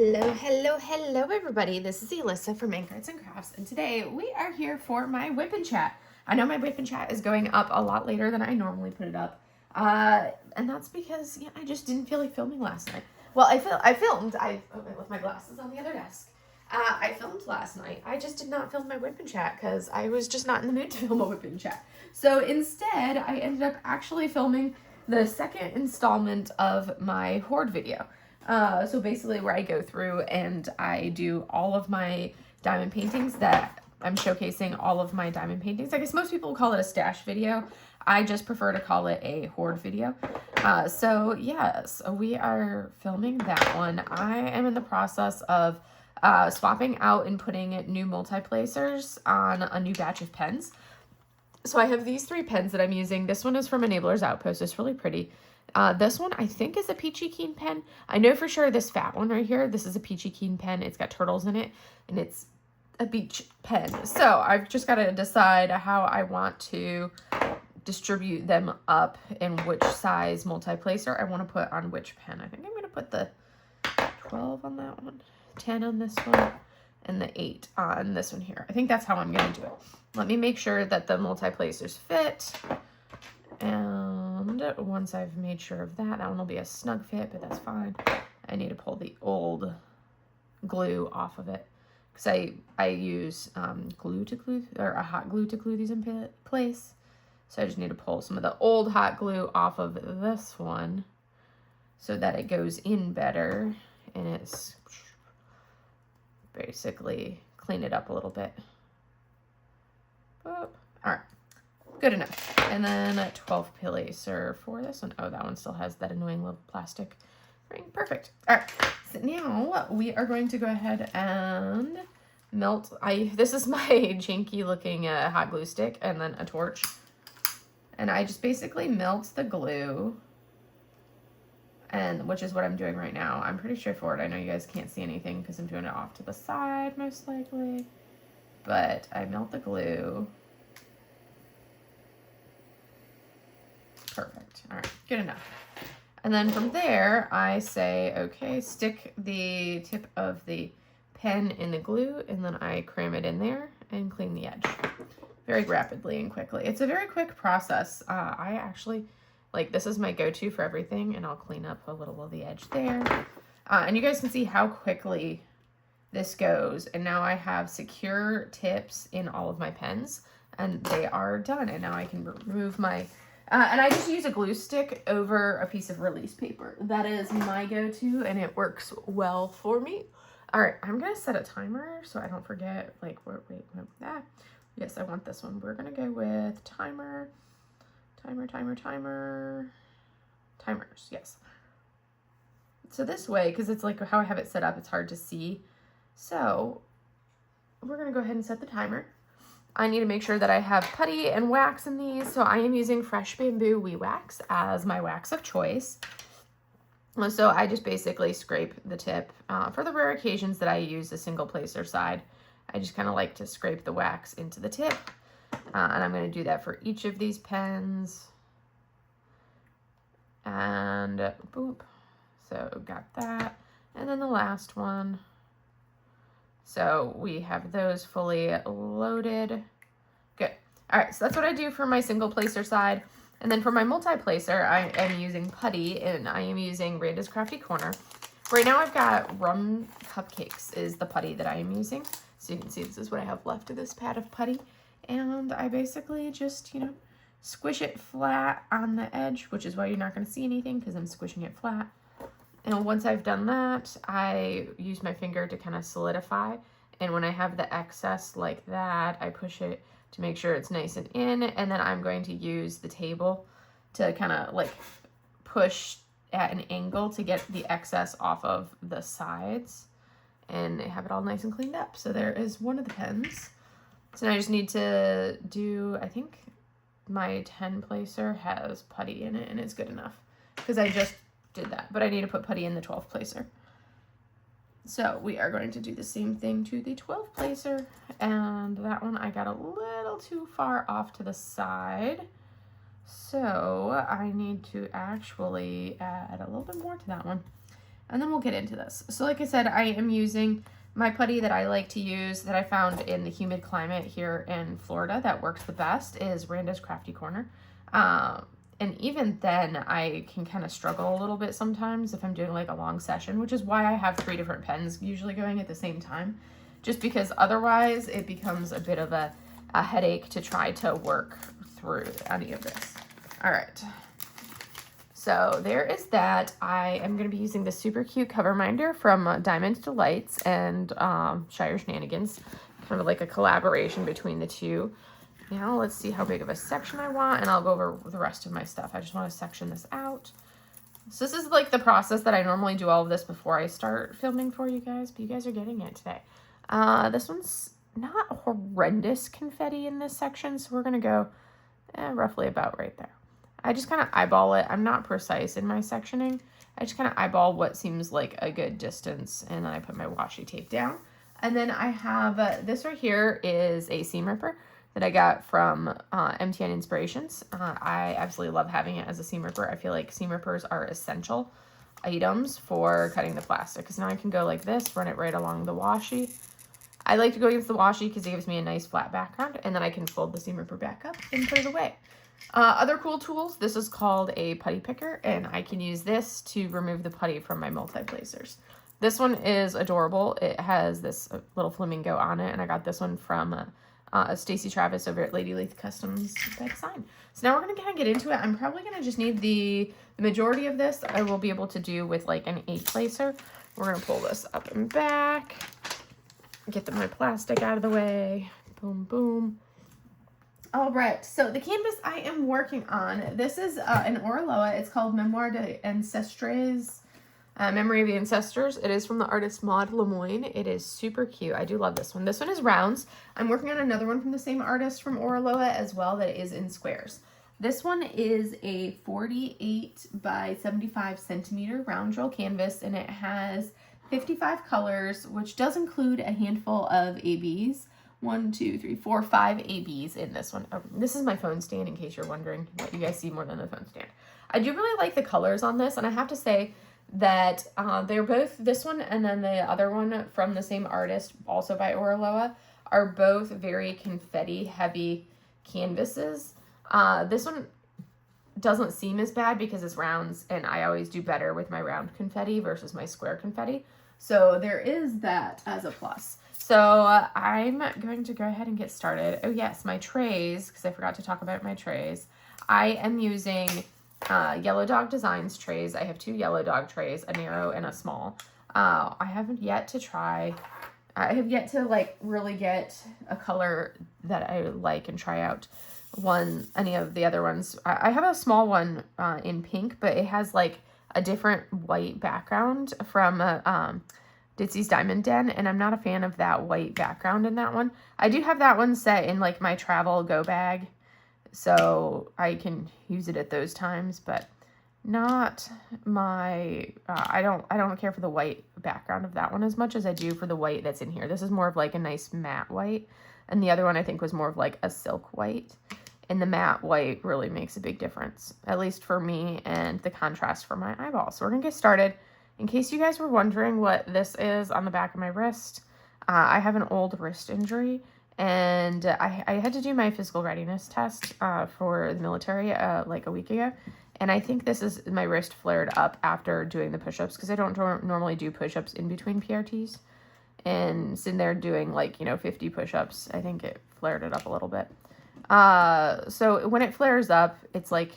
Hello, everybody. This is Alyssa from Ink Arts and Crafts, and today we are here for my WIP and chat. I know my WIP and chat is going up a lot later than I normally put it up, and that's because I just didn't feel like filming last night. Well, I filmed. I left my glasses on the other desk. I filmed last night. I just did not film my WIP and chat because I was just not in the mood to film a WIP and chat. So instead, I ended up actually filming the second installment of my hoard video. So basically where I go through and I do all of my diamond paintings that I'm showcasing all of my diamond paintings. I guess most people call it a stash video. I just prefer to call it a hoard video. So yes, we are filming that one. I am in the process of swapping out and putting new multi-placers on a new batch of pens. So I have these 3 pens that I'm using. This one is from Enabler's Outpost. It's really pretty. This one I think is a Peachy Keen pen. I know for sure this fat one right here, this is a Peachy Keen pen. It's got turtles in it and it's a beach pen. So I've just got to decide how I want to distribute them up and which size multi-placer I want to put on which pen. I think I'm going to put the 12 on that one, 10 on this one, and the 8 on this one here. I think that's how I'm going to do it. Let me make sure that the multi-placers fit. And once I've made sure of that, that one will be a snug fit, but that's fine. I need to pull the old glue off of it because I use glue to glue, or a hot glue to glue these in place. So I just need to pull some of the old hot glue off of this one so that it goes in better and it's basically clean it up a little bit. All right. Good enough. And then a 12 placer for this one. Oh, that one still has that annoying little plastic ring. Perfect. All right. So now we are going to go ahead and melt. This is my janky looking hot glue stick and then a torch. And I just basically melt the glue. And which is what I'm doing right now. I'm pretty straightforward. I know you guys can't see anything because I'm doing it off to the side most likely. But I melt the glue. Perfect. All right, good enough. And then from there, I say, okay, stick the tip of the pen in the glue, and then I cram it in there and clean the edge very rapidly and quickly. It's a very quick process. I actually, this is my go-to for everything, and I'll clean up a little of the edge there. And you guys can see how quickly this goes. And now I have secure tips in all of my pens, and they are done. And now I can remove my... and I just use a glue stick over a piece of release paper. That is my go-to, and it works well for me. All right, I'm going to set a timer so I don't forget, yes, I want this one. We're going to go with timers, yes. So this way, because it's like how I have it set up, it's hard to see. So we're going to go ahead and set the timer. I need to make sure that I have putty and wax in these, so I am using Fresh Bamboo Wee Wax as my wax of choice. So I just basically scrape the tip. For the rare occasions that I use a single placer side, I just kind of like to scrape the wax into the tip. And I'm going to do that for each of these pens. And boop. So got that. And then the last one. So we have those fully loaded. Good. All right, so that's what I do for my single placer side. And then for my multi-placer, I am using putty, and I am using Randa's Crafty Corner. Right now I've got Rum Cupcakes is the putty that I am using. So you can see this is what I have left of this pad of putty. And I basically just, squish it flat on the edge, which is why you're not going to see anything because I'm squishing it flat. And once I've done that, I use my finger to kind of solidify. And when I have the excess like that, I push it to make sure it's nice and in. And then I'm going to use the table to kind of push at an angle to get the excess off of the sides and have it all nice and cleaned up. So there is one of the pens. So now I just need to do, I think my 10 placer has putty in it and it's good enough because I just did that, but I need to put putty in the 12 placer. So we are going to do the same thing to the 12 placer, and that one I got a little too far off to the side. So I need to actually add a little bit more to that one. and then we'll get into this. So like I said, I am using my putty that I like to use that I found in the humid climate here in Florida that works the best is Randa's Crafty Corner. And even then I can kind of struggle a little bit sometimes if I'm doing like a long session, which is why I have 3 different pens usually going at the same time, just because otherwise it becomes a bit of a headache to try to work through any of this. All right. So there is that. I am going to be using the super cute cover minder from Diamond Delights and Shire Shenanigans, kind of like a collaboration between the two. Now let's see how big of a section I want, and I'll go over the rest of my stuff. I just want to section this out. So this is like the process that I normally do all of this before I start filming for you guys, but you guys are getting it today. This one's not horrendous confetti in this section, so we're going to go roughly about right there. I just kind of eyeball it. I'm not precise in my sectioning. I just kind of eyeball what seems like a good distance, and then I put my washi tape down. And then I have, this right here is a seam ripper that I got from MTN Inspirations. I absolutely love having it as a seam ripper. I feel like seam rippers are essential items for cutting the plastic, because now I can go like this, run it right along the washi. I like to go against the washi because it gives me a nice flat background, and then I can fold the seam ripper back up and put it away. Other cool tools, this is called a putty picker, and I can use this to remove the putty from my multi-placers. This one is adorable. It has this little flamingo on it, and I got this one from Stacy Travis over at Lady Leith Customs by Design. So now we're going to kind of get into it. I'm probably going to just need the majority of this I will be able to do with like an 8-placer. We're going to pull this up and back, get my plastic out of the way. Boom, boom. All right, so the canvas I am working on, this is an Oraloa. It's called Memoire de Ancestres, Memory of the Ancestors. It is from the artist Maud Lamoine. It is super cute. I do love this one. This one is rounds. I'm working on another one from the same artist from Oraloa as well that is in squares. This one is a 48 by 75 centimeter round roll canvas, and it has 55 colors, which does include a handful of ABs. 1, 2, 3, 4, 5 ABs in this one. Oh, this is my phone stand, in case you're wondering what you guys see more than the phone stand. I do really like the colors on this, and I have to say that they're both, this one and then the other one from the same artist, also by Oraloa, are both very confetti heavy canvases. This one doesn't seem as bad because it's rounds, and I always do better with my round confetti versus my square confetti. So there is that as a plus. So I'm going to go ahead and get started. Oh yes, my trays, because I forgot to talk about my trays. I am using Yellow Dog Designs trays. I have 2 Yellow Dog trays, a narrow and a small. I have yet to like really get a color that I like and try out any of the other ones. I have a small one in pink, but it has like a different white background from Ditsy's Diamond Den, and I'm not a fan of that white background in that one. I do have that one set in like my travel go bag, so I can use it at those times, but not my, I don't care for the white background of that one as much as I do for the white that's in here. This is more of like a nice matte white, and the other one I think was more of like a silk white, and the matte white really makes a big difference, at least for me, and the contrast for my eyeballs. So we're gonna get started. In case you guys were wondering what this is on the back of my wrist, I have an old wrist injury, and I had to do my physical readiness test for the military like a week ago, and I think this is my wrist flared up after doing the push-ups, because I don't normally do push-ups in between PRTs, and sitting there doing like, 50 push-ups, I think it flared it up a little bit. So when it flares up, it's like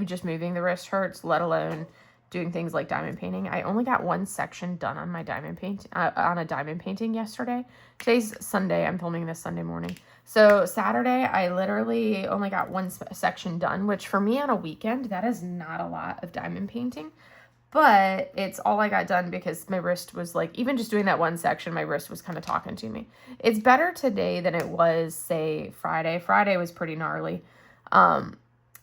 just moving the wrist hurts, let alone doing things like diamond painting. I only got 1 section done on my diamond paint on a diamond painting yesterday. Today's Sunday. I'm filming this Sunday morning. So Saturday, I literally only got 1 section done, which for me on a weekend, that is not a lot of diamond painting. But it's all I got done because my wrist was like, even just doing that 1 section, my wrist was kind of talking to me. It's better today than it was, say, Friday. Friday was pretty gnarly.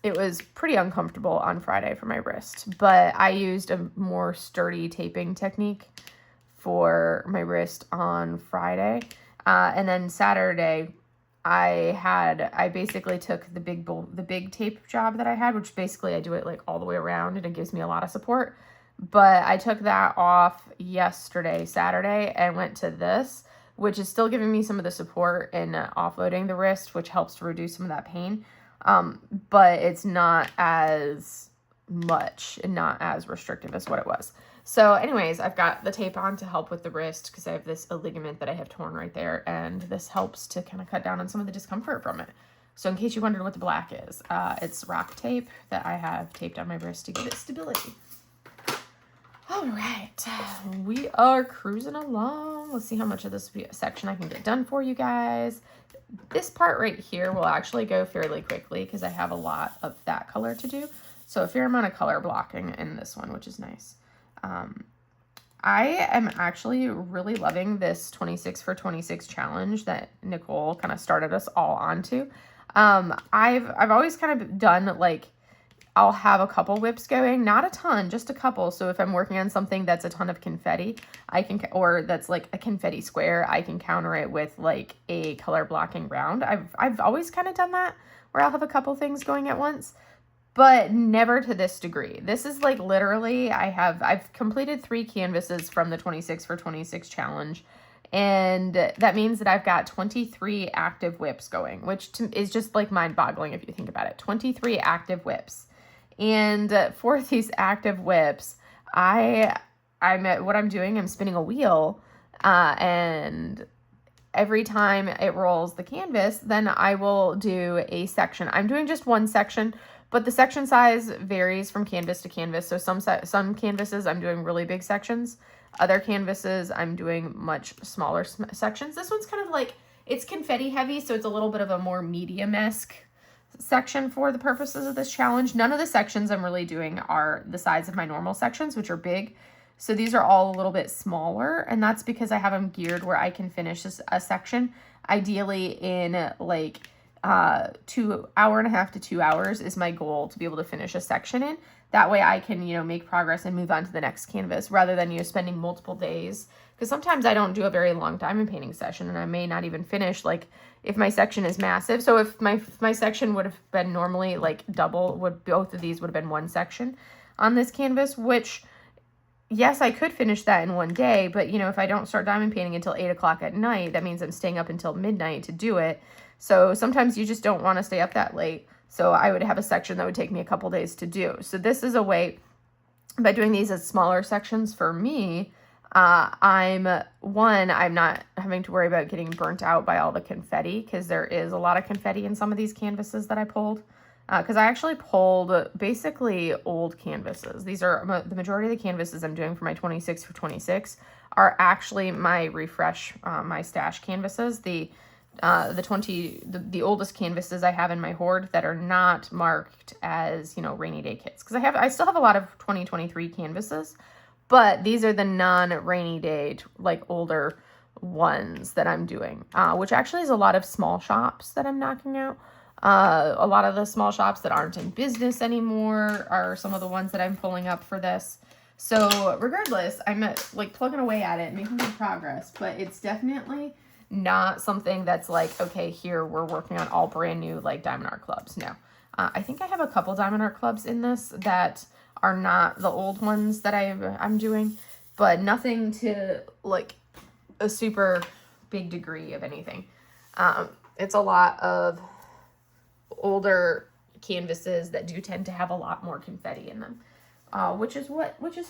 It was pretty uncomfortable on Friday for my wrist, but I used a more sturdy taping technique for my wrist on Friday. And then Saturday, I basically took the big tape job that I had, which basically I do it like all the way around, and it gives me a lot of support. but I took that off yesterday, Saturday, and went to this, which is still giving me some of the support in offloading the wrist, which helps to reduce some of that pain. But it's not as much and not as restrictive as what it was. So anyways, I've got the tape on to help with the wrist because I have a ligament that I have torn right there, and this helps to kind of cut down on some of the discomfort from it. So in case you wondered what the black is, it's rock tape that I have taped on my wrist to give it stability. All right, we are cruising along. Let's see how much of this section I can get done for you guys. This part right here will actually go fairly quickly because I have a lot of that color to do. So a fair amount of color blocking in this one, which is nice. I am actually really loving this 26 for 26 challenge that Nicole kind of started us all onto. I've always kind of done like, I'll have a couple whips going, not a ton, just a couple. So if I'm working on something that's a ton of confetti, I can, or that's like a confetti square, I can counter it with like a color blocking round. I've always kind of done that where I'll have a couple things going at once, but never to this degree. This is like literally, I've completed 3 canvases from the 26 for 26 challenge. And that means that I've got 23 active whips going, which is just like mind boggling if you think about it. 23 active whips. And for these active whips, what I'm doing, I'm spinning a wheel, and every time it rolls the canvas, then I will do a section. I'm doing just one section, but the section size varies from canvas to canvas. So some canvases I'm doing really big sections. Other canvases I'm doing much smaller sections. This one's kind of like, it's confetti heavy, so it's a little bit of a more medium-esque section for the purposes of this challenge. None of the sections I'm really doing are the size of my normal sections, which are big. So these are all a little bit smaller, and that's because I have them geared where I can finish a section ideally in like 1.5 to 2 hours is my goal to be able to finish a section in. That way I can, make progress and move on to the next canvas rather than, spending multiple days. Because sometimes I don't do a very long diamond painting session and I may not even finish, like, if my section is massive. So if my section would have been normally, like, double, both of these would have been one section on this canvas, which, yes, I could finish that in one day. But, if I don't start diamond painting until 8 o'clock at night, that means I'm staying up until midnight to do it. So sometimes you just don't want to stay up that late. So I would have a section that would take me a couple days to do. So this is a way, by doing these as smaller sections for me, I'm not having to worry about getting burnt out by all the confetti, because there is a lot of confetti in some of these canvases that I pulled. Because I actually pulled basically old canvases. These are the majority of the canvases I'm doing for my 26 for 26 are actually my refresh, my stash canvases. The oldest canvases I have in my hoard that are not marked as, rainy day kits. Because I still have a lot of 2023 canvases, but these are the non-rainy day, like older ones that I'm doing, which actually is a lot of small shops that I'm knocking out. A lot of the small shops that aren't in business anymore are some of the ones that I'm pulling up for this. So regardless, I'm like plugging away at it, making good progress, but it's definitely not something that's like, okay, here we're working on all brand new like diamond art clubs. No, I think I have a couple diamond art clubs in this that are not the old ones that I'm doing, but nothing to like a super big degree of anything. It's a lot of older canvases that do tend to have a lot more confetti in them, which is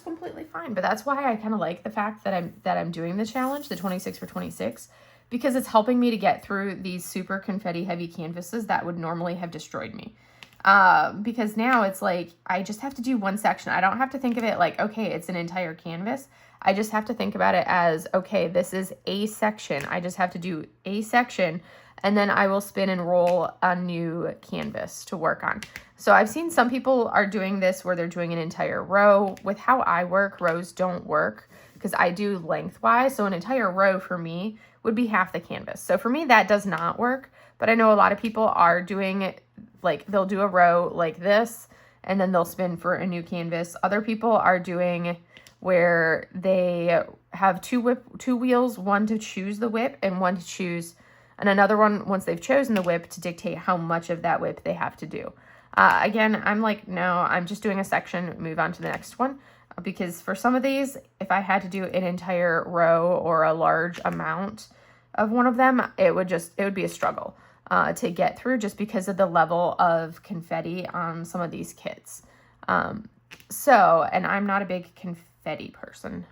completely fine. But that's why I kind of like the fact that I'm doing the challenge, the 26 for 26. Because it's helping me to get through these super confetti heavy canvases that would normally have destroyed me. Because now it's like, I just have to do one section. I don't have to think of it like, okay, it's an entire canvas. I just have to think about it as, okay, this is a section. I just have to do a section, and then I will spin and roll a new canvas to work on. So I've seen some people are doing this where they're doing an entire row. With how I work, rows don't work because I do lengthwise. So an entire row for me would be half the canvas. So for me, that does not work. But I know a lot of people are doing it, like they'll do a row like this, and then they'll spin for a new canvas. Other people are doing where they have two wheels, one to choose the whip and one to choose, and another one once they've chosen the whip to dictate how much of that whip they have to do. Again, I'm like, no, I'm just doing a section, move on to the next one. because for some of these, if I had to do an entire row or a large amount of one of them, it would be a struggle to get through, just because of the level of confetti on some of these kits. And I'm not a big confetti person.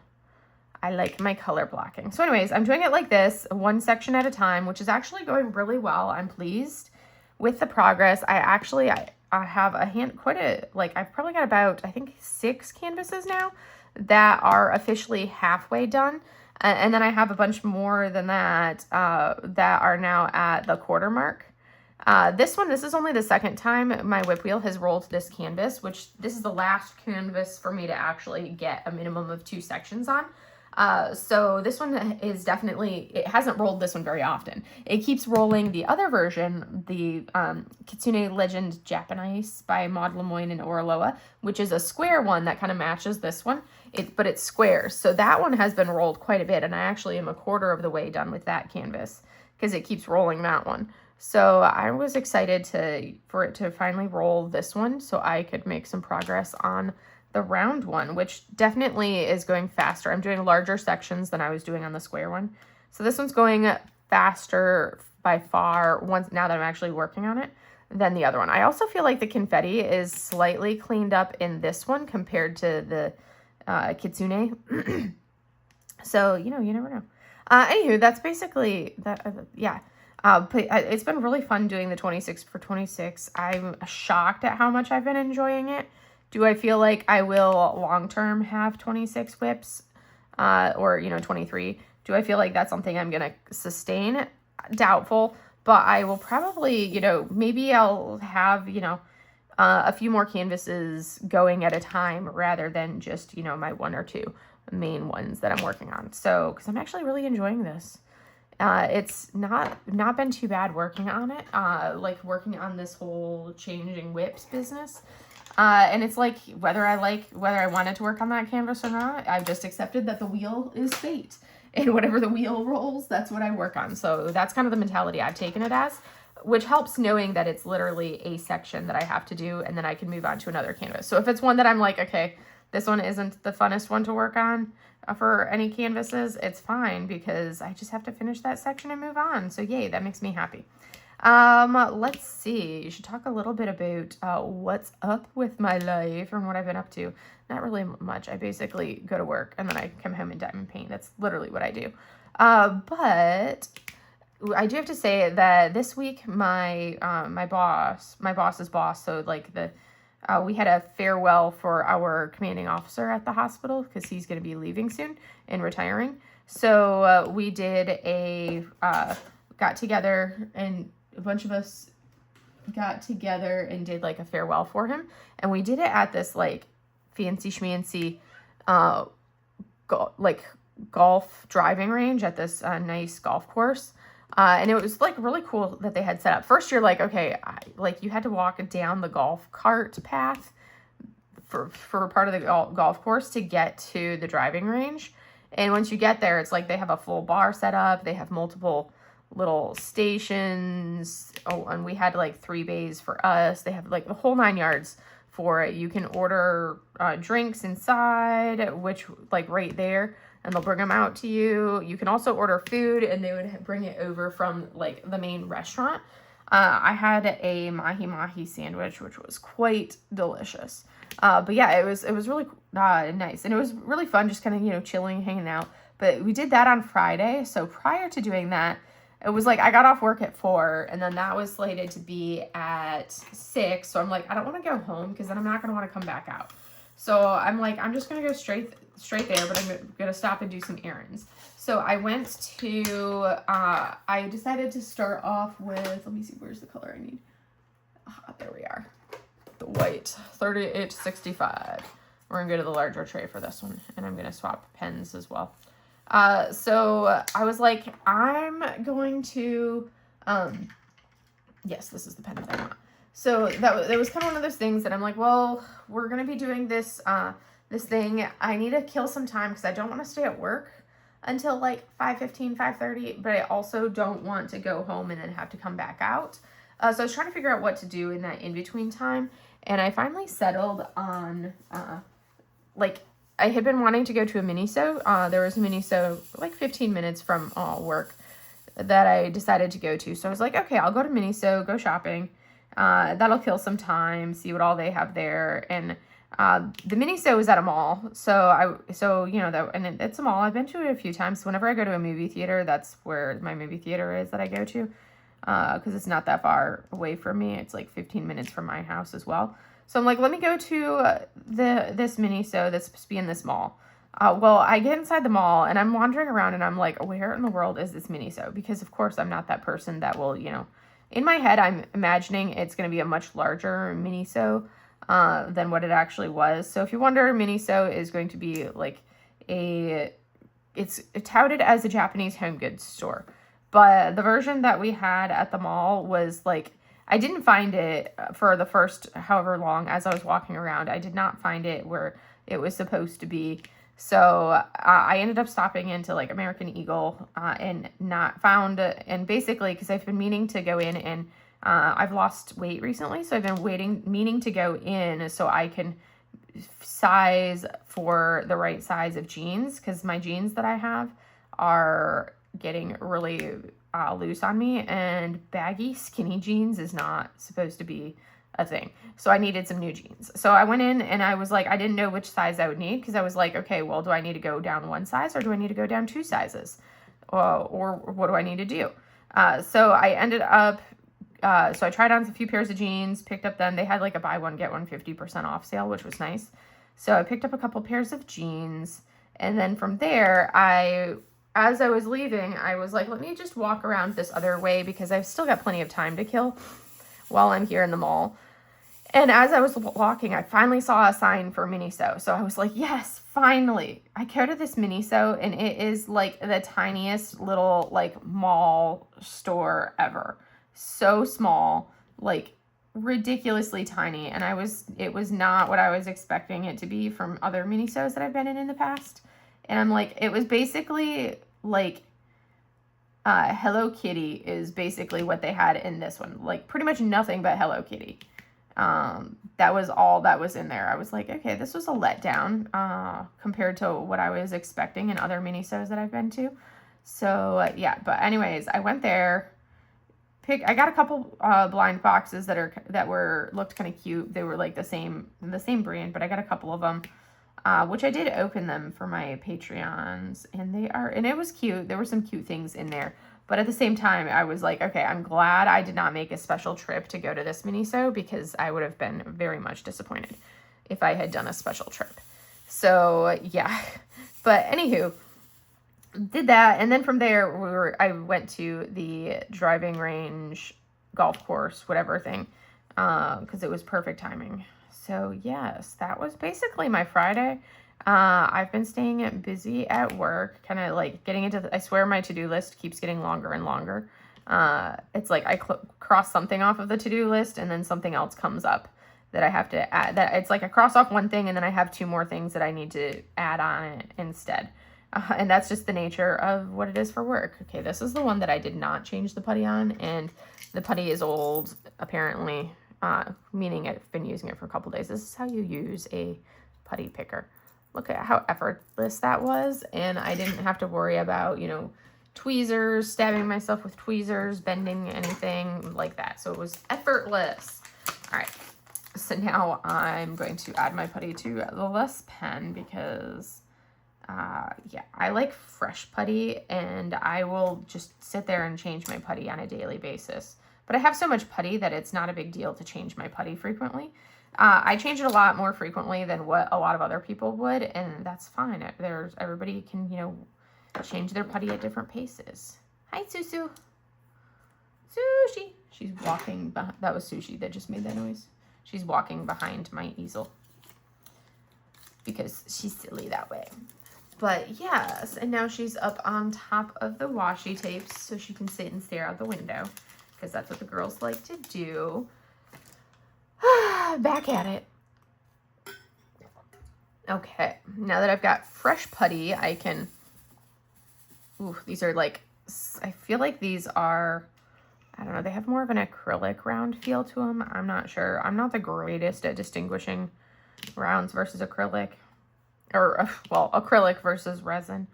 I like my color blocking. So anyways, I'm doing it like this, one section at a time, which is actually going really well. I'm pleased with the progress. I have I've probably got about, I think, 6 canvases now that are officially halfway done. And then I have a bunch more than that that are now at the quarter mark. This is only the second time my whip wheel has rolled this canvas, which this is the last canvas for me to actually get a minimum of 2 sections on. So this one is definitely, it hasn't rolled this one very often. It keeps rolling the other version, the Kitsune Legend Japanese by Maud Lamoine and Oraloa, which is a square one that kind of matches this one, but it's square. So that one has been rolled quite a bit, and I actually am a quarter of the way done with that canvas because it keeps rolling that one. So I was excited for it to finally roll this one so I could make some progress on the round one, which definitely is going faster. I'm doing larger sections than I was doing on the square one. So this one's going faster by far now that I'm actually working on it than the other one. I also feel like the confetti is slightly cleaned up in this one compared to the Kitsune. So, you never know. Anywho, that's basically that. But it's been really fun doing the 26 for 26. I'm shocked at how much I've been enjoying it. Do I feel like I will long-term have 26 whips or, 23? Do I feel like that's something I'm going to sustain? Doubtful, but I will probably, maybe I'll have, a few more canvases going at a time rather than just, my 1 or 2 main ones that I'm working on. So, because I'm actually really enjoying this. It's not been too bad working on it, working on this whole changing whips business. And it's like, whether I wanted to work on that canvas or not, I've just accepted that the wheel is fate. And whatever the wheel rolls, that's what I work on. So that's kind of the mentality I've taken it as, which helps knowing that it's literally a section that I have to do, and then I can move on to another canvas. So if it's one that I'm like, okay, this one isn't the funnest one to work on for any canvases, it's fine, because I just have to finish that section and move on. So yay, that makes me happy. Let's see. You should talk a little bit about what's up with my life and what I've been up to. Not really much. I basically go to work and then I come home and diamond paint. That's literally what I do. But I do have to say that this week my boss's boss, so we had a farewell for our commanding officer at the hospital because he's going to be leaving soon and retiring. So we did got together, and a bunch of us got together and did a farewell for him. And we did it at this fancy schmancy golf driving range at this nice golf course. And it was really cool that they had set up. First, you're okay, you had to walk down the golf cart path for part of the golf course to get to the driving range. And once you get there, it's they have a full bar set up. They have multiple little stations. Oh, and we had 3 bays for us. They have the whole 9 yards for it. You can order drinks inside, which right there, and they'll bring them out to you. You can also order food, and they would bring it over from the main restaurant. I had a mahi sandwich, which was quite delicious. But yeah, it was really nice, and it was really fun, just kind of chilling, hanging out. But we did that on Friday. So prior to doing that, it was I got off work at 4, and then that was slated to be at 6. So I'm I don't want to go home because then I'm not going to want to come back out. So I'm I'm just going to go straight there, but I'm going to stop and do some errands. So I went to, I decided to start off with, let me see, where's the color I need? There we are. The white, 3865. We're going to go to the larger tray for this one, and I'm going to swap pens as well. So I was I'm going to, yes, this is the pen that I want. So that was kind of one of those things that I'm well, we're going to be doing this, this thing. I need to kill some time because I don't want to stay at work until 5:15, 5:30, but I also don't want to go home and then have to come back out. So I was trying to figure out what to do in that in-between time, and I finally settled on, I had been wanting to go to a Miniso. There was a Miniso like 15 minutes from work that I decided to go to. So I was like, okay, I'll go to Miniso, go shopping. That'll kill some time, see what all they have there. And the Miniso is at a mall. So you know, and it's a mall. I've been to it a few times. Whenever I go to a movie theater, that's where my movie theater is that I go to. Because it's not that far away from me. It's like 15 minutes from my house as well. So I'm like, let me go to this Miniso that's supposed to be in this mall. Well, I get inside the mall and I'm wandering around and I'm like, where in the world is this Miniso? Because of course I'm not that person that will, you know, in my head I'm imagining it's going to be a much larger Miniso than what it actually was. So if you wonder, Miniso is going to be like it's touted as a Japanese home goods store. But the version that we had at the mall was like, I didn't find it for the first however long as I was walking around. I did not find it where it was supposed to be. So I ended up stopping into like American Eagle and not found, and basically because I've been meaning to go in and I've lost weight recently. So I've been meaning to go in so I can size for the right size of jeans, because my jeans that I have are getting really loose on me, and baggy skinny jeans is not supposed to be a thing. So I needed some new jeans. So I went in and I was like, I didn't know which size I would need, because I was like, okay, well, do I need to go down one size or do I need to go down two sizes? Or what do I need to do? So I ended up, so I tried on a few pairs of jeans, picked up them. They had like a buy one, get one 50% off sale, which was nice. So I picked up a couple pairs of jeans. And then from there, as I was leaving, I was like, let me just walk around this other way because I've still got plenty of time to kill while I'm here in the mall. And as I was walking, I finally saw a sign for Miniso. So I was like, yes, finally. I go to this Miniso, and it is like the tiniest little like mall store ever. So small, like ridiculously tiny. And it was not what I was expecting it to be from other Minisos that I've been in the past. And I'm like, it was basically like Hello Kitty is basically what they had in this one. Like pretty much nothing but Hello Kitty. That was all that was in there. I was like, okay, this was a letdown compared to what I was expecting in other Minisos that I've been to. So yeah, but anyways, I went there. I got a couple blind boxes that looked kind of cute. They were like the same brand, but I got a couple of them. Which I did open them for my Patreons, and it was cute. There were some cute things in there, but at the same time, I was like, okay, I'm glad I did not make a special trip to go to this Miniso, because I would have been very much disappointed if I had done a special trip. So yeah, but anywho, did that, and then from there I went to the driving range, golf course, whatever thing, because it was perfect timing. So yes, that was basically my Friday. I've been staying busy at work, kind of like getting into I swear my to-do list keeps getting longer and longer. It's like I cross something off of the to-do list and then something else comes up that I have to add. That it's like I cross off one thing and then I have two more things that I need to add on it instead. And that's just the nature of what it is for work. Okay, this is the one that I did not change the putty on, and the putty is old, apparently. Meaning I've been using it for a couple days. This is how you use a putty picker. Look at how effortless that was. And I didn't have to worry about, you know, tweezers, stabbing myself with tweezers, bending anything like that. So it was effortless. All right. So now I'm going to add my putty to the less pen because, yeah, I like fresh putty, and I will just sit there and change my putty on a daily basis. But I have so much putty that it's not a big deal to change my putty frequently. I change it a lot more frequently than what a lot of other people would, and that's fine. Everybody can, you know, change their putty at different paces. Hi, Susu. Sushi. She's walking behind. That was Sushi that just made that noise. She's walking behind my easel because she's silly that way. But yes, and now she's up on top of the washi tapes so she can sit and stare out the window, because that's what the girls like to do. Back at it. Okay, now that I've got fresh putty, I can... Ooh, these are like... I feel like these are... I don't know, they have more of an acrylic round feel to them. I'm not sure. I'm not the greatest at distinguishing rounds versus acrylic. or, well, acrylic versus resin,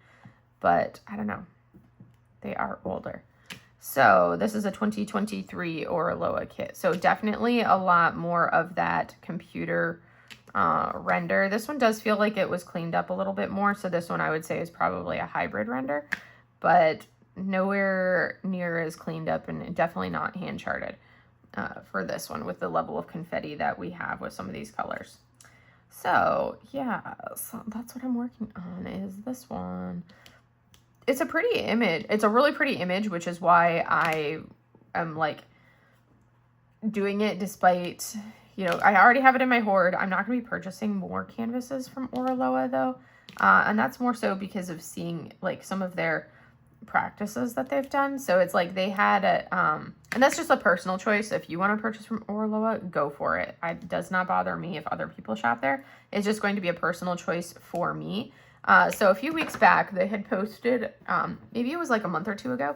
but I don't know. They are older. So this is a 2023 Oraloa kit. So definitely a lot more of that computer render. This one does feel like it was cleaned up a little bit more. So this one I would say is probably a hybrid render, but nowhere near as cleaned up, and definitely not hand charted for this one with the level of confetti that we have with some of these colors. So yeah, so that's what I'm working on, is this one. It's a pretty image. It's a really pretty image, which is why I am like doing it despite, you know, I already have it in my hoard. I'm not going to be purchasing more canvases from Oraloa though. And that's more so because of seeing like some of their practices that they've done. So it's like they had a, and that's just a personal choice. If you want to purchase from Oraloa, go for it. It does not bother me if other people shop there. It's just going to be a personal choice for me. So a few weeks back, they had posted, maybe it was like a month or two ago,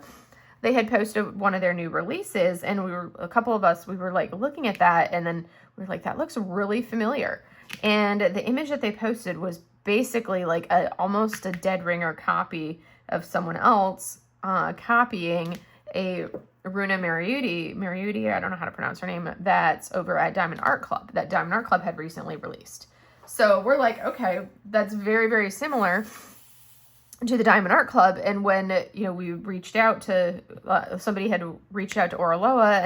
they had posted one of their new releases, and a couple of us, we were like looking at that, and then we were like, that looks really familiar. And the image that they posted was basically like almost a dead ringer copy of someone else copying a Runa Mariuti, I don't know how to pronounce her name, that's over at Diamond Art Club, that Diamond Art Club had recently released. So we're like, okay, that's very, very similar to the Diamond Art Club. And when, you know, we reached out to, somebody had reached out to Oraloa,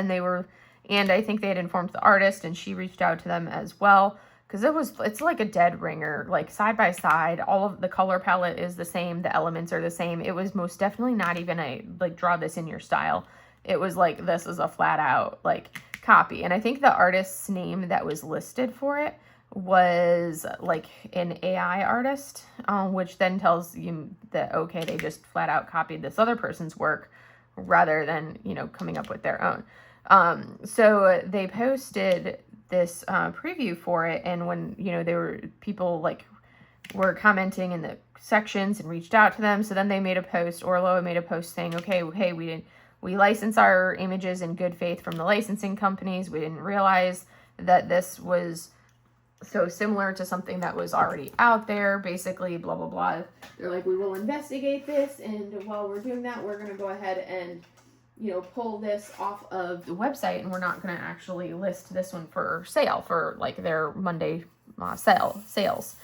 and I think they had informed the artist, and she reached out to them as well. Because it's like a dead ringer, like side by side, all of the color palette is the same, the elements are the same. It was most definitely not even a, like, draw this in your style. It was like, this is a flat out, like, copy. And I think the artist's name that was listed for it was like an AI artist, which then tells you that, okay, they just flat out copied this other person's work rather than, you know, coming up with their own. So they posted this preview for it, and when, you know, people like were commenting in the sections and reached out to them, so then they made a post, Oraloa made a post saying, okay, hey, we license our images in good faith from the licensing companies. We didn't realize that this was so similar to something that was already out there, basically, blah, blah, blah. They're like, we will investigate this, and while we're doing that, we're going to go ahead and, you know, pull this off of the website, and we're not going to actually list this one for sale for, like, their Monday sales.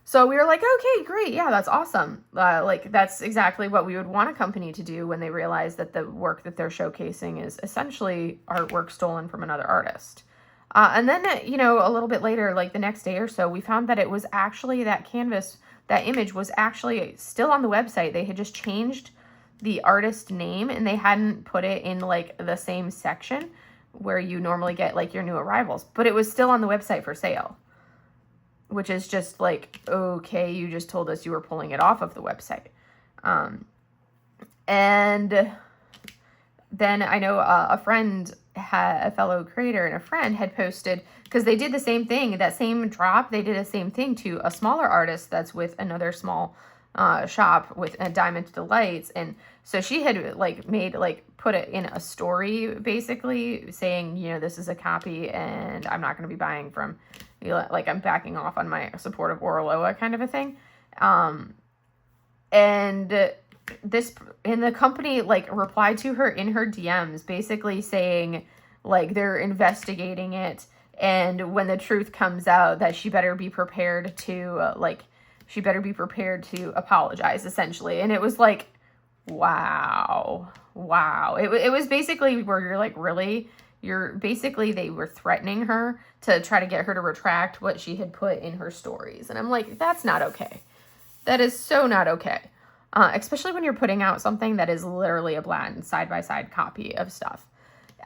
So we were like, okay, great, yeah, that's awesome. Like, that's exactly what we would want a company to do when they realize that the work that they're showcasing is essentially artwork stolen from another artist. And then, you know, a little bit later, like the next day or so, we found that it was actually that canvas, that image was actually still on the website. They had just changed the artist name, and they hadn't put it in like the same section where you normally get like your new arrivals, but it was still on the website for sale, which is just like, okay, you just told us you were pulling it off of the website. And then I know a friend, a fellow creator and a friend had posted, because they did the same thing, that same drop, they did the same thing to a smaller artist that's with another small shop with Diamond Delights. And so she had like put it in a story basically saying, you know, this is a copy and I'm not going to be buying from, you know, like I'm backing off on my support of Oraloa kind of a thing. And the company like replied to her in her DMs basically saying like they're investigating it, and when the truth comes out that she better be prepared to apologize essentially. And it was like, wow. It was basically where you're like, really? They were threatening her to try to get her to retract what she had put in her stories. And I'm like, that's not okay. That is so not okay. Especially when you're putting out something that is literally a blatant side-by-side copy of stuff.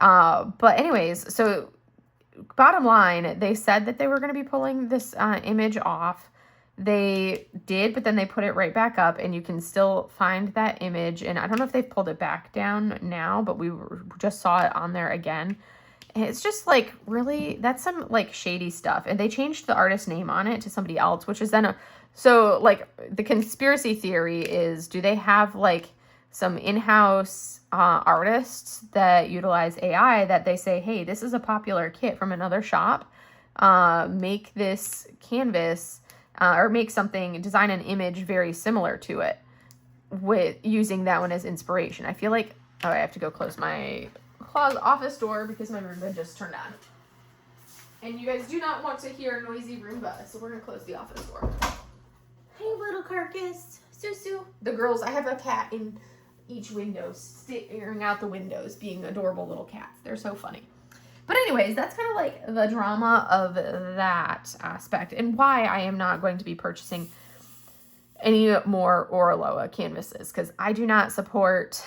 But anyways, so bottom line, they said that they were going to be pulling this image off. They did, but then they put it right back up, and you can still find that image. And I don't know if they've pulled it back down now, but we just saw it on there again. And it's just like, really, that's some like shady stuff. And they changed the artist name on it to somebody else, which is then so like the conspiracy theory is, do they have like some in-house artists that utilize AI that they say, hey, this is a popular kit from another shop, make this canvas or make something, design an image very similar to it with using that one as inspiration. I feel like, oh, I have to go close my office door because my Roomba just turned on. And you guys do not want to hear a noisy Roomba, so we're going to close the office door. Hey, little carcass. Susu. The girls, I have a cat in each window, staring out the windows, being adorable little cats. They're so funny. But anyways, that's kind of like the drama of that aspect and why I am not going to be purchasing any more Oraloa canvases, because I do not support,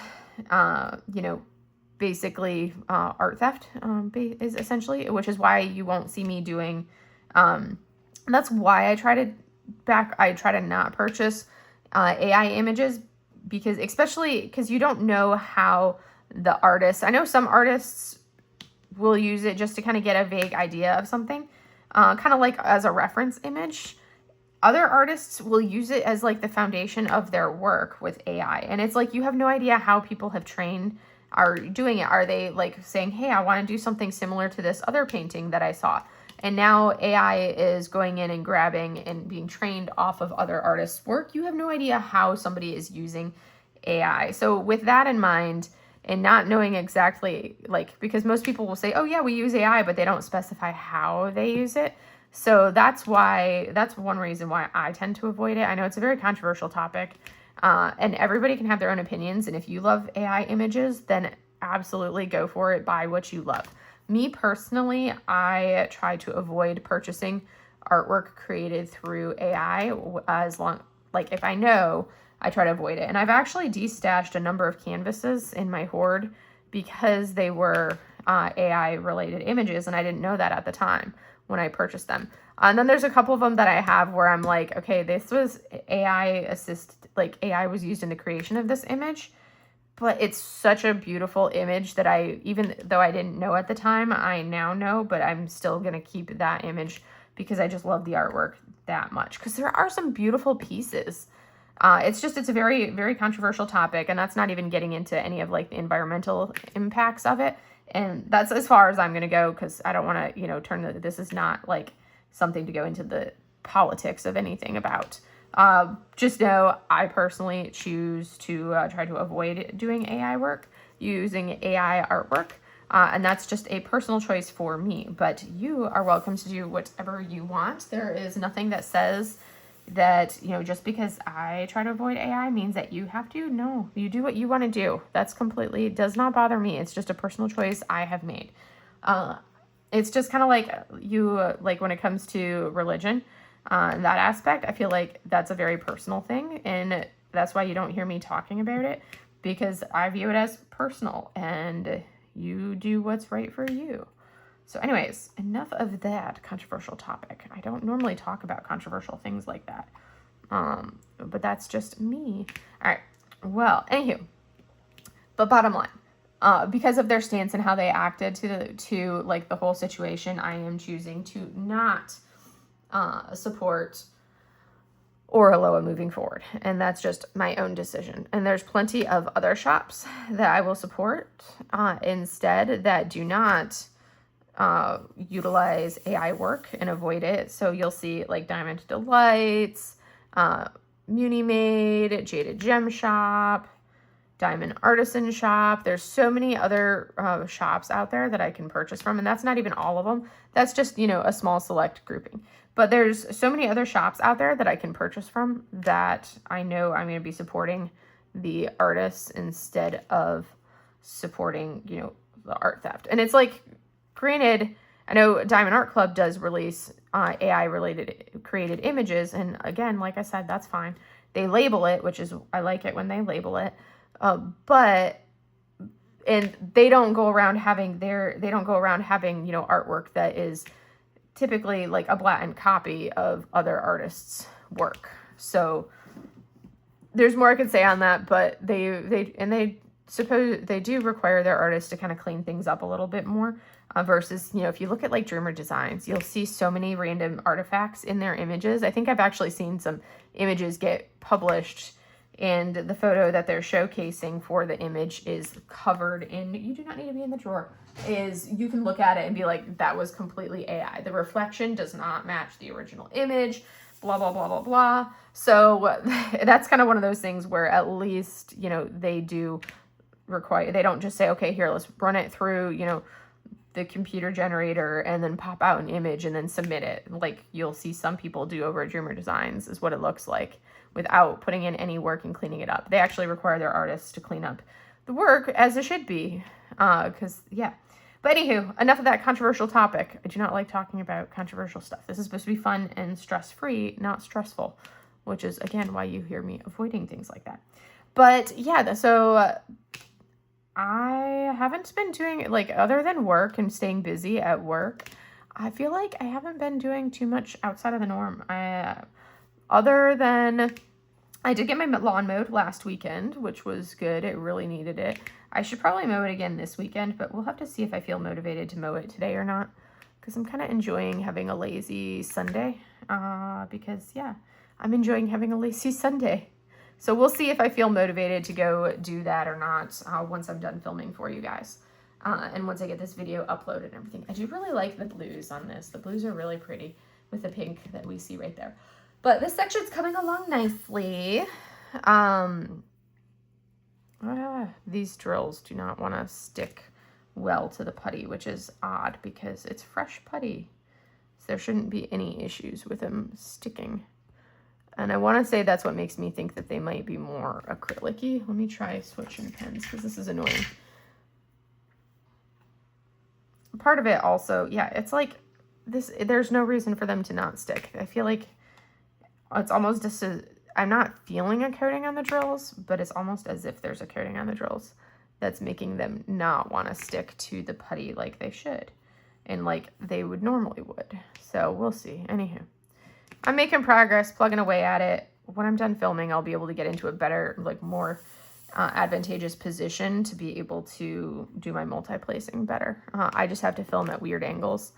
basically art theft is essentially, which is why you won't see me doing, that's why I try to not purchase AI images, because especially because you don't know how the artists, I know some artists will use it just to kind of get a vague idea of something, kind of like as a reference image. Other artists will use it as like the foundation of their work with AI. And it's like, you have no idea how people have trained, are doing it. Are they like saying, hey, I want to do something similar to this other painting that I saw. And now AI is going in and grabbing and being trained off of other artists' work. You have no idea how somebody is using AI. So with that in mind, and not knowing exactly, like, because most people will say, oh yeah, we use AI, but they don't specify how they use it. So that's one reason why I tend to avoid it. I know it's a very controversial topic, and everybody can have their own opinions. And if you love AI images, then absolutely go for it. Buy what you love. Me personally, I try to avoid purchasing artwork created through AI if I know, I try to avoid it. And I've actually destashed a number of canvases in my hoard because they were AI related images, and I didn't know that at the time when I purchased them. And then there's a couple of them that I have where I'm like, okay, this was AI AI was used in the creation of this image, but it's such a beautiful image that even though I didn't know at the time, I now know, but I'm still going to keep that image because I just love the artwork that much. Because there are some beautiful pieces. It's a very, very controversial topic, and that's not even getting into any of like the environmental impacts of it. And that's as far as I'm going to go, because I don't want to, this is not like something to go into the politics of anything about. Just know I personally choose to try to avoid doing AI work, using AI artwork. And that's just a personal choice for me. But you are welcome to do whatever you want. There is nothing that says that, just because I try to avoid AI means that you have to. No, you do what you want to do. That's completely, does not bother me. It's just a personal choice I have made. It's just kind of like when it comes to religion, that aspect, I feel like that's a very personal thing. And that's why you don't hear me talking about it, because I view it as personal and you do what's right for you. So anyways, enough of that controversial topic. I don't normally talk about controversial things like that. But that's just me. All right. Well, anywho, but bottom line, because of their stance and how they acted to like the whole situation, I am choosing to not support Oraloa moving forward. And that's just my own decision. And there's plenty of other shops that I will support instead that do not utilize AI work and avoid it. So you'll see like Diamond Delights, Muni Made, Jaded Gem Shop, Diamond Artisan Shop. There's so many other shops out there that I can purchase from, and that's not even all of them. That's just, a small select grouping. But there's so many other shops out there that I can purchase from that I know I'm going to be supporting the artists instead of supporting, the art theft. And it's like, granted, I know Diamond Art Club does release AI-related created images, and again, like I said, that's fine. They label it, which is, I like it when they label it, but they don't go around having artwork that is typically like a blatant copy of other artists' work. So there's more I could say on that, but they suppose they do require their artists to kind of clean things up a little bit more. Versus, if you look at like Dreamer Designs, you'll see so many random artifacts in their images. I think I've actually seen some images get published and the photo that they're showcasing for the image is covered in, you do not need to be in the drawer, you can look at it and be like, that was completely AI. The reflection does not match the original image. blah, blah, blah, blah, blah. So that's kind of one of those things where at least, you know, they do require, they don't just say, okay, here, let's run it through, you know, the computer generator and then pop out an image and then submit it. Like you'll see some people do over at Dreamer Designs is what it looks like without putting in any work and cleaning it up. They actually require their artists to clean up the work as it should be. Because, yeah. But anywho, enough of that controversial topic. I do not like talking about controversial stuff. This is supposed to be fun and stress-free, not stressful, which is, again, why you hear me avoiding things like that. But, yeah, so I haven't been doing, like, other than work and staying busy at work, I feel like I haven't been doing too much outside of the norm. Other than, I did get my lawn mowed last weekend, which was good. It really needed it. I should probably mow it again this weekend, but we'll have to see if I feel motivated to mow it today or not, because I'm kind of enjoying having a lazy Sunday, because, yeah, I'm enjoying having a lazy Sunday. So we'll see if I feel motivated to go do that or not once I'm done filming for you guys. And once I get this video uploaded and everything. I do really like the blues on this. The blues are really pretty with the pink that we see right there. But this section's coming along nicely. These drills do not want to stick well to the putty, which is odd because it's fresh putty. So there shouldn't be any issues with them sticking. And I want to say that's what makes me think that they might be more acrylic-y. Let me try switching pens because this is annoying. Part of it also, yeah, it's like this, there's no reason for them to not stick. I feel like it's almost just I'm not feeling a coating on the drills, but it's almost as if there's a coating on the drills that's making them not want to stick to the putty like they should and like they would normally would. So we'll see. Anywho, I'm making progress, plugging away at it. When I'm done filming, I'll be able to get into a better, like more advantageous position to be able to do my multi-placing better. I just have to film at weird angles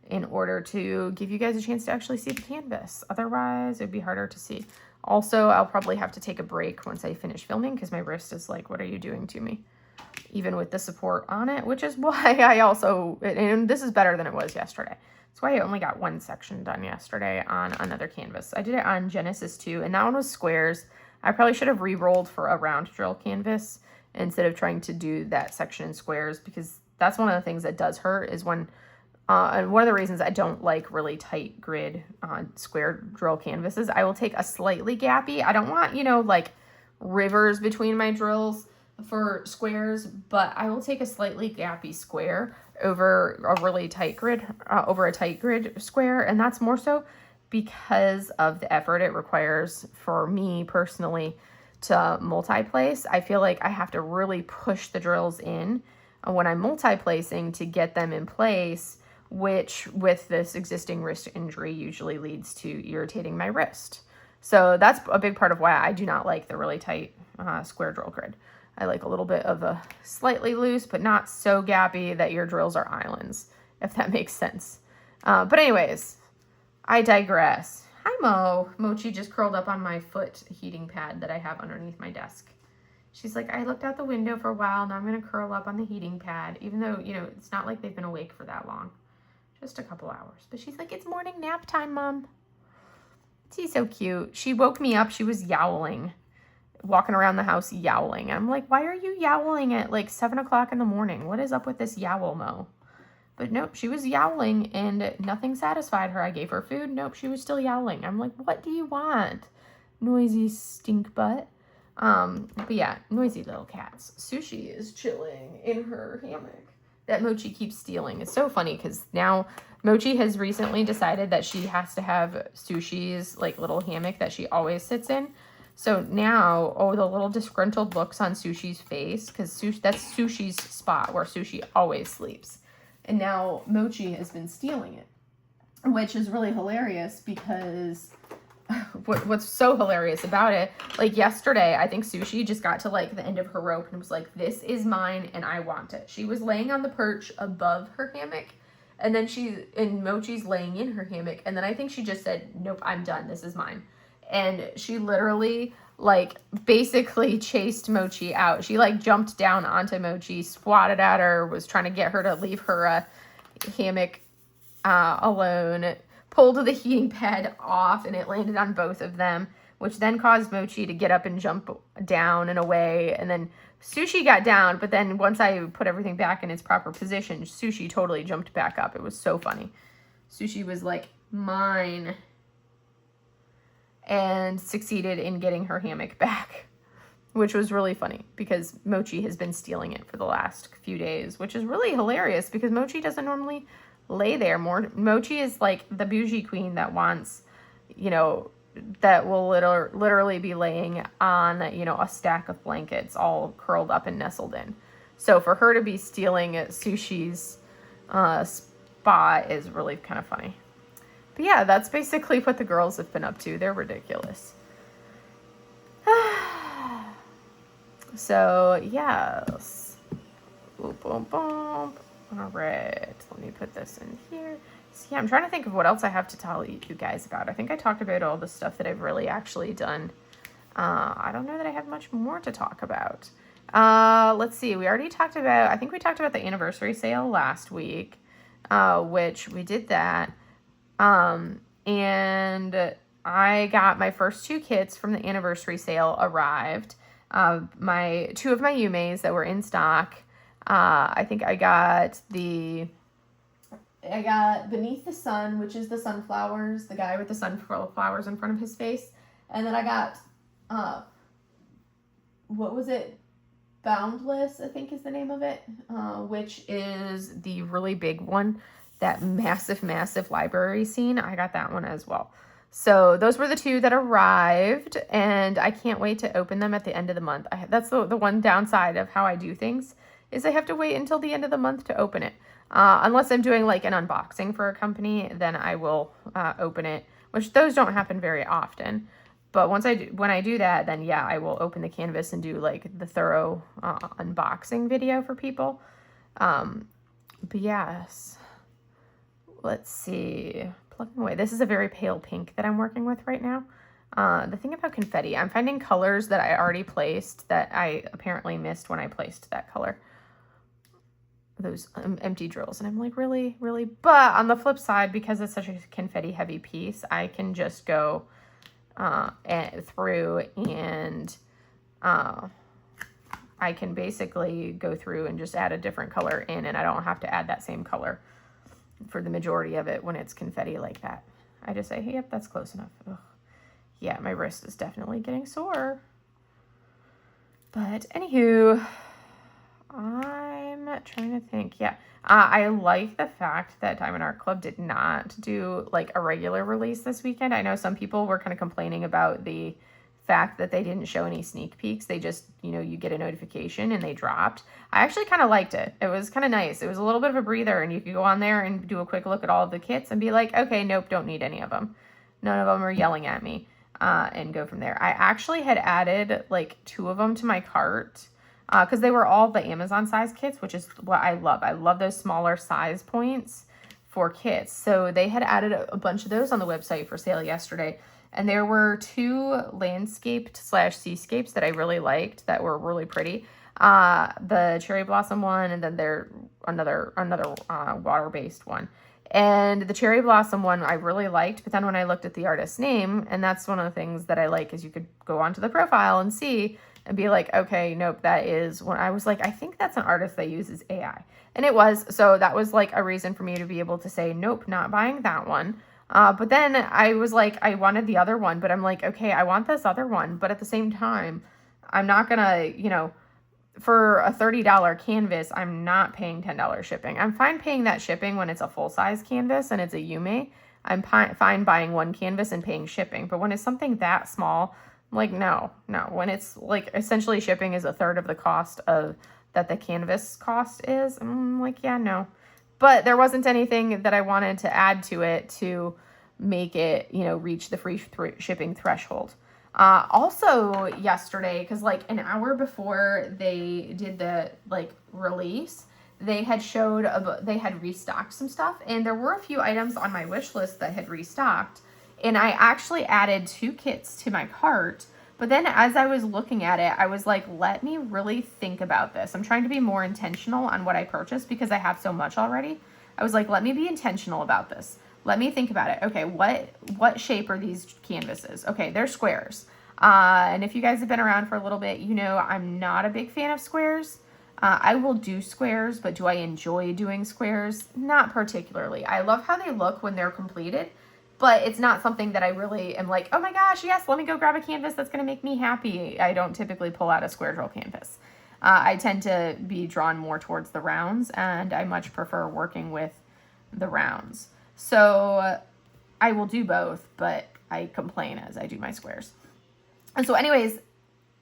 in order to give you guys a chance to actually see the canvas. Otherwise, it'd be harder to see. Also, I'll probably have to take a break once I finish filming because my wrist is like, what are you doing to me? Even with the support on it, which is why I also, and this is better than it was yesterday. That's why I only got one section done yesterday on another canvas. I did it on Genesis 2, and that one was squares. I probably should have re-rolled for a round drill canvas instead of trying to do that section in squares, because that's one of the things that does hurt is when, and one of the reasons I don't like really tight grid square drill canvases, I will take a slightly gappy. I don't want, you know, like rivers between my drills for squares, but I will take a slightly gappy square over a really tight grid, over a tight grid square. And that's more so because of the effort it requires for me personally to multi-place. I feel like I have to really push the drills in when I'm multi-placing to get them in place, which with this existing wrist injury usually leads to irritating my wrist. So that's a big part of why I do not like the really tight square drill grid. I like a little bit of a slightly loose, but not so gappy that your drills are islands, if that makes sense. But anyways, I digress. Hi, Mo. Mochi just curled up on my foot heating pad that I have underneath my desk. She's like, I looked out the window for a while, now I'm going to curl up on the heating pad, even though, you know, it's not like they've been awake for that long. Just a couple hours. But she's like, it's morning nap time, Mom. She's so cute. She woke me up. She was yowling, walking around the house yowling. I'm like, why are you yowling at like 7 o'clock in the morning? What is up with this yowl, Mo? But nope, she was yowling and nothing satisfied her. I gave her food. Nope, she was still yowling. I'm like, what do you want? Noisy stink butt. But yeah, noisy little cats. Sushi is chilling in her hammock that Mochi keeps stealing. It's so funny because now Mochi has recently decided that she has to have Sushi's like little hammock that she always sits in. So now, oh, the little disgruntled looks on Sushi's face, because that's Sushi's spot where Sushi always sleeps. And now Mochi has been stealing it, which is really hilarious because what's so hilarious about it, like yesterday, I think Sushi just got to like the end of her rope and was like, this is mine and I want it. She was laying on the perch above her hammock, and then Mochi's laying in her hammock, and then I think she just said, nope, I'm done, this is mine. And she literally like basically chased Mochi out. She like jumped down onto Mochi, swatted at her, was trying to get her to leave her hammock alone, pulled the heating pad off and it landed on both of them, which then caused Mochi to get up and jump down and away. And then Sushi got down, but then once I put everything back in its proper position, Sushi totally jumped back up. It was so funny. Sushi was like, mine, and succeeded in getting her hammock back, which was really funny because Mochi has been stealing it for the last few days, which is really hilarious because Mochi doesn't normally lay there. Mochi is like the bougie queen that wants, you know, that will literally be laying on, you know, a stack of blankets all curled up and nestled in. So for her to be stealing Sushi's spot is really kind of funny. But yeah, that's basically what the girls have been up to. They're ridiculous. So, yes. Boom, boom, boom. All right. Let me put this in here. So, yeah, I'm trying to think of what else I have to tell you guys about. I think I talked about all the stuff that I've really actually done. I don't know that I have much more to talk about. Let's see. We already talked about, I think we talked about the anniversary sale last week, which we did that. And I got my first 2 kits from the anniversary sale arrived. My 2 of my Yumeis that were in stock. I think I got Beneath the Sun, which is the sunflowers, the guy with the sunflowers in front of his face. And then I got, what was it? Boundless, I think is the name of it, which is the really big one. That massive library scene. I got that one as well. So those were the 2 that arrived, and I can't wait to open them at the end of the month. That's the one downside of how I do things, is I have to wait until the end of the month to open it. Unless I'm doing like an unboxing for a company, then I will open it, which those don't happen very often. But when I do that, then yeah, I will open the canvas and do like the thorough unboxing video for people. But yes. Let's see, plugging away. This is a very pale pink that I'm working with right now. The thing about confetti, I'm finding colors that I already placed that I apparently missed when I placed that color. Those empty drills. And I'm like, really? But on the flip side, because it's such a confetti heavy piece, I can just go through and I can basically go through and just add a different color in, and I don't have to add that same color for the majority of it when it's confetti like that. I just say, hey, yep, that's close enough. Ugh. Yeah, my wrist is definitely getting sore. But anywho, I'm trying to think. Yeah, I like the fact that Diamond Art Club did not do like a regular release this weekend. I know some people were kind of complaining about the fact that they didn't show any sneak peeks. They just, you know, you get a notification and they dropped. I actually kind of liked it. It was kind of nice. It was a little bit of a breather, and you could go on there and do a quick look at all of the kits and be like, okay, nope, don't need any of them. None of them are yelling at me, and go from there. I actually had added like 2 of them to my cart because they were all the Amazon size kits, which is what I love. I love those smaller size points for kits. So they had added a bunch of those on the website for sale yesterday. And there were 2 landscaped / seascapes that I really liked that were really pretty. The cherry blossom one, and then there another water-based one. And the cherry blossom one I really liked, but then when I looked at the artist's name, and that's one of the things that I like, is you could go onto the profile and see and be like, okay, nope, that is when I was like, I think that's an artist that uses AI. And it was, so that was like a reason for me to be able to say, nope, not buying that one. But then I was like, I wanted the other one, but I'm like, okay, I want this other one. But at the same time, I'm not gonna, you know, for a $30 canvas, I'm not paying $10 shipping. I'm fine paying that shipping when it's a full-size canvas and it's a Yume. I'm fine buying 1 canvas and paying shipping. But when it's something that small, I'm like, no. When it's like essentially shipping is a third of the cost of that the canvas cost is, I'm like, yeah, no. But there wasn't anything that I wanted to add to it to make it, you know, reach the free shipping threshold. Also yesterday, because like an hour before they did the like release, they had they had restocked some stuff, and there were a few items on my wish list that had restocked, and I actually added 2 kits to my cart. But then as I was looking at it, I was like, let me really think about this. I'm trying to be more intentional on what I purchase because I have so much already. I was like, let me be intentional about this. let me think about it. Okay, what shape are these canvases? Okay, they're squares. And if you guys have been around for a little bit, you know I'm not a big fan of squares. I will do squares, but do I enjoy doing squares? Not particularly. I love how they look when they're completed, but it's not something that I really am like, oh my gosh, yes, let me go grab a canvas that's going to make me happy. I don't typically pull out a square drill canvas. I tend to be drawn more towards the rounds, and I much prefer working with the rounds. So I will do both, but I complain as I do my squares. And so anyways,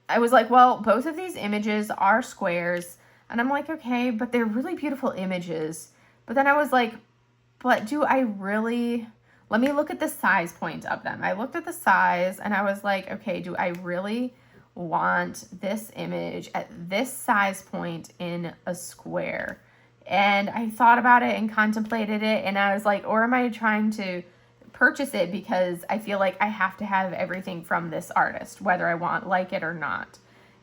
I was like, well, both of these images are squares. And I'm like, okay, but they're really beautiful images. But then I was like, but do I really, let me look at the size point of them. I looked at the size and I was like, okay, do I really want this image at this size point in a square? And I thought about it and contemplated it. And I was like, or am I trying to purchase it because I feel like I have to have everything from this artist, whether I like it or not?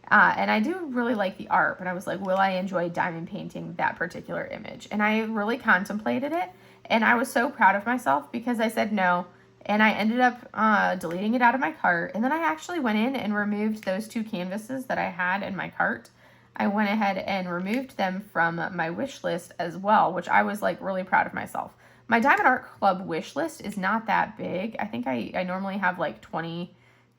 And I do really like the art, but I was like, will I enjoy diamond painting that particular image? And I really contemplated it, and I was so proud of myself because I said no, and I ended up deleting it out of my cart. And then I actually went in and removed those 2 canvases that I had in my cart. I went ahead and removed them from my wish list as well, which I was like really proud of myself. My Diamond Art Club wish list is not that big. I think I normally have like 20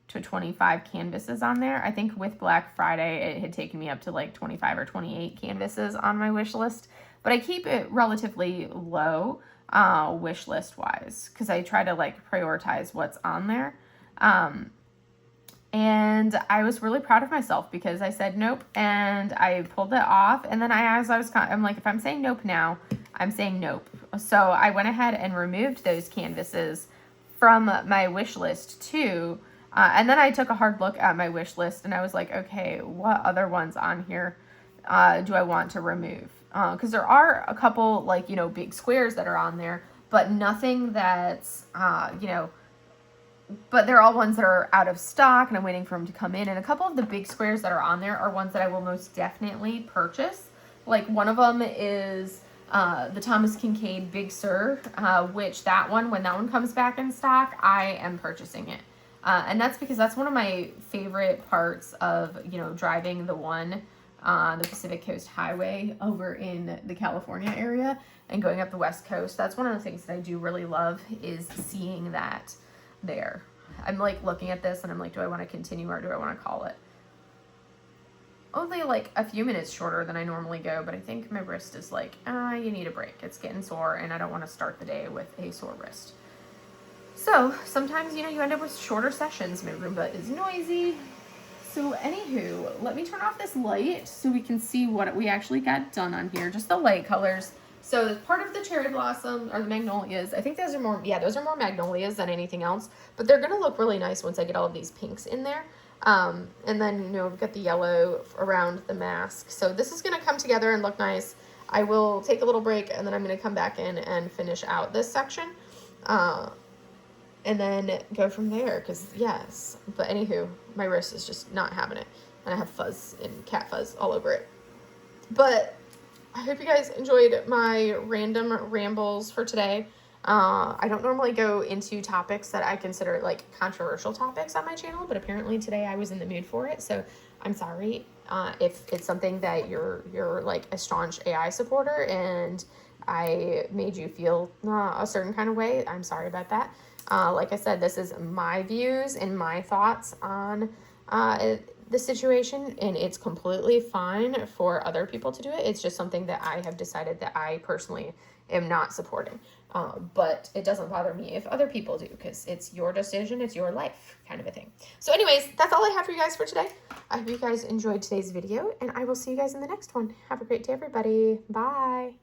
to 25 canvases on there. I think with Black Friday, it had taken me up to like 25 or 28 canvases on my wish list. But I keep it relatively low wish list wise because I try to like prioritize what's on there. And I was really proud of myself because I said nope and I pulled it off. And then I'm like, if I'm saying nope now, I'm saying nope. So I went ahead and removed those canvases from my wish list too. And then I took a hard look at my wish list and I was like, okay, what other ones on here do I want to remove? Because there are a couple like, you know, big squares that are on there, but nothing that's, you know, but they're all ones that are out of stock and I'm waiting for them to come in. And a couple of the big squares that are on there are ones that I will most definitely purchase. Like one of them is the Thomas Kincaid Big Sur, which that one, when that one comes back in stock, I am purchasing it. And that's because that's one of my favorite parts of, you know, driving the Pacific Coast Highway over in the California area and going up the West Coast. That's one of the things that I do really love is seeing that there. I'm like looking at this and I'm like, do I want to continue or do I want to call it? Only like a few minutes shorter than I normally go, but I think my wrist is like, you need a break. It's getting sore and I don't want to start the day with a sore wrist. So sometimes, you know, you end up with shorter sessions. My Roomba is noisy. So anywho, let me turn off this light so we can see what we actually got done on here. Just the light colors. So part of the cherry blossom or the magnolias, I think those are more, those are more magnolias than anything else, but they're going to look really nice once I get all of these pinks in there. And then, you know, we've got the yellow around the mask. So this is going to come together and look nice. I will take a little break and then I'm going to come back in and finish out this section. And then go from there, because yes. But anywho, my wrist is just not having it. And I have fuzz and cat fuzz all over it. But I hope you guys enjoyed my random rambles for today. I don't normally go into topics that I consider like controversial topics on my channel, but apparently today I was in the mood for it. So I'm sorry if it's something that you're like a staunch AI supporter and I made you feel a certain kind of way. I'm sorry about that. Like I said, this is my views and my thoughts on the situation, and it's completely fine for other people to do it. It's just something that I have decided that I personally am not supporting. But it doesn't bother me if other people do, because it's your decision, it's your life kind of a thing. So anyways, that's all I have for you guys for today. I hope you guys enjoyed today's video, and I will see you guys in the next one. Have a great day, everybody. Bye.